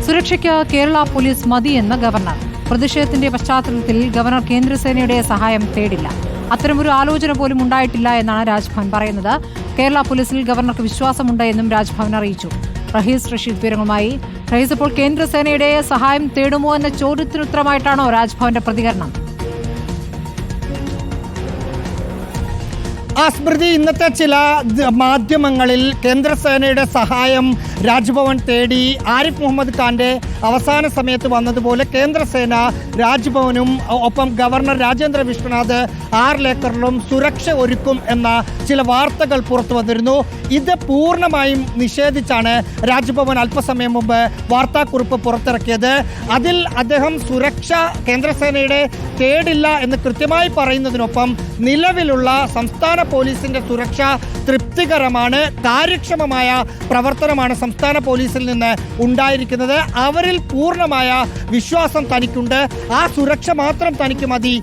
സുരക്ഷയ്ക്ക് കേരള പോലീസ് മതിയെന്ന് ഗവർണർ. പ്രതിഷേധത്തിന്റെ പശ്ചാത്തലത്തിൽ ഗവർണർ കേന്ദ്രസേനയുടെ സഹായം തേടില്ല. അത്തരമൊരു ആലോചന പോലും ഉണ്ടായിട്ടില്ല എന്നാണ് രാജ്ഭവൻ പറയുന്നത്. കേരള പോലീസിൽ ഗവർണർക്ക് വിശ്വാസമുണ്ട് എന്നും രാജ്ഭവൻ അറിയിച്ചു. റഹീസ് റഷീദ് വിവരങ്ങളുമായി. റഹീസ്, ഇപ്പോൾ കേന്ദ്രസേനയുടെ സഹായം തേടുമോ എന്ന ചോദ്യത്തിനുത്തരമായിട്ടാണോ രാജ്ഭവന്റെ പ്രതികരണം? സ്മൃതി, ഇന്നത്തെ ചില മാധ്യമങ്ങളിൽ കേന്ദ്രസേനയുടെ സഹായം രാജ്ഭവൻ തേടി ആരിഫ് മുഹമ്മദ് ഖാന്റെ അവസാന സമയത്ത് വന്നതുപോലെ കേന്ദ്രസേന രാജ്ഭവനും ഒപ്പം ഗവർണർ രാജേന്ദ്ര വിശ്വനാഥ് 6 ഏക്കറിലും സുരക്ഷ ഒരുക്കും എന്ന ചില വാർത്തകൾ പുറത്തു വന്നിരുന്നു. ഇത് പൂർണ്ണമായും നിഷേധിച്ചാണ് രാജ്ഭവൻ അല്പസമയം മുമ്പ് വാർത്താക്കുറിപ്പ് പുറത്തിറക്കിയത്. അതിൽ അദ്ദേഹം സുരക്ഷ കേന്ദ്രസേനയുടെ തേടില്ല എന്ന് കൃത്യമായി പറയുന്നതിനൊപ്പം നിലവിലുള്ള സംസ്ഥാന പോലീസിന്റെ സുരക്ഷ തൃപ്തികരമാണ്, കാര്യക്ഷമമായ പ്രവർത്തനമാണ് സംസ്ഥാന പോലീസിൽ നിന്ന് ഉണ്ടായിരിക്കുന്നത്, അവരിൽ പൂർണ്ണമായ വിശ്വാസം തനിക്കുണ്ട്, ആ സുരക്ഷ മാത്രം തനിക്ക് മതി,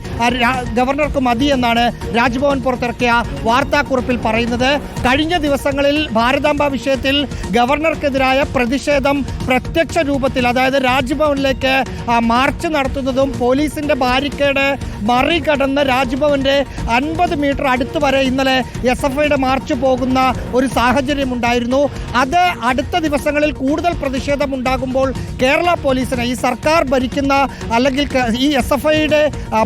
ഗവർണർക്ക് മതി എന്നാണ് രാജ്ഭവൻ പുറത്തിറക്കിയ വാർത്താക്കുറിപ്പിൽ പറയുന്നത്. കഴിഞ്ഞ ദിവസങ്ങളിൽ ഭാരതാംബ വിഷയത്തിൽ ഗവർണർക്കെതിരായ പ്രതിഷേധം പ്രത്യക്ഷ രൂപത്തിൽ, അതായത് രാജ്ഭവനിലേക്ക് മാർച്ച് നടത്തുന്നതും പോലീസിന്റെ ബാരിക്കേഡ് മറികടന്ന് രാജ്ഭവന്റെ 50 മീറ്റർ അടുത്ത് വരെ ഇന്നലെ SFIയുടെ മാർച്ച് പോകുന്ന ഒരു സാഹചര്യം ഉണ്ടായിരുന്നു. അത് അടുത്ത ദിവസങ്ങളിൽ കൂടുതൽ പ്രതിഷേധം ഉണ്ടാകുമ്പോൾ കേരള പോലീസിനെ, ഈ സർക്കാർ ഭരിക്കുന്ന അല്ലെങ്കിൽ ഈ SFIയുടെ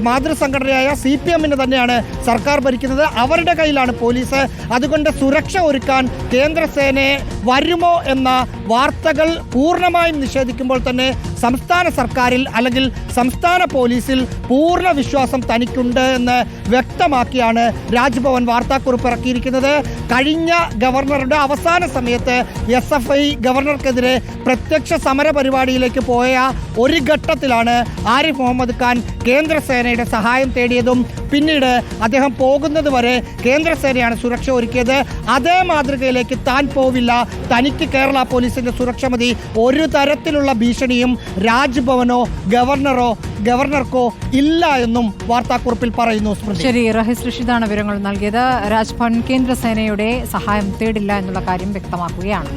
മാതൃസംഘടനയായ CPM തന്നെയാണ് സർക്കാർ ഭരിക്കുന്നത്, അവരുടെ കയ്യിലാണ് പോലീസ്. അതുകൊണ്ട് സുരക്ഷ ഒരുക്കാൻ കേന്ദ്രസേനയെ വരുമോ എന്ന വാർത്തകൾ പൂർണ്ണമായും നിഷേധിക്കുമ്പോൾ തന്നെ സംസ്ഥാന സർക്കാരിൽ അല്ലെങ്കിൽ സംസ്ഥാന പോലീസിൽ പൂർണ്ണ വിശ്വാസം തനിക്കുണ്ട് എന്ന് വ്യക്തമാക്കിയാണ് രാജ്ഭവൻ വാർത്താക്കുറിപ്പ് ഇറക്കിയിരിക്കുന്നത്. കഴിഞ്ഞ ഗവർണറുടെ അവസാന സമയത്ത് SFI ഗവർണർക്കെതിരെ പ്രത്യക്ഷ സമര പരിപാടിയിലേക്ക് പോയ ഒരു ഘട്ടത്തിലാണ് ആരിഫ് മുഹമ്മദ് ഖാൻ കേന്ദ്രസേനയുടെ സഹായം തേടിയതും പിന്നീട് അദ്ദേഹം പോകുന്നത് വരെ കേന്ദ്രസേനയാണ് സുരക്ഷ ഒരുക്കിയത്. അതേ മാതൃകയിലേക്ക് താൻ പോവില്ല, തനിക്ക് കേരള പോലീസിന്റെ സുരക്ഷ മതി, ഒരു തരത്തിലുള്ള ഭീഷണിയും രാജ്ഭവനോ ഗവർണർക്കോ ഇല്ല എന്നും വാർത്താക്കുറിപ്പിൽ പറയുന്നു. ശരി, റഹീസ് റഷീദാണ് വിവരങ്ങൾ നൽകിയത്. രാജ്ഭവൻ കേന്ദ്രസേനയുടെ സഹായം തേടില്ല എന്നുള്ള കാര്യം വ്യക്തമാക്കുകയാണ്.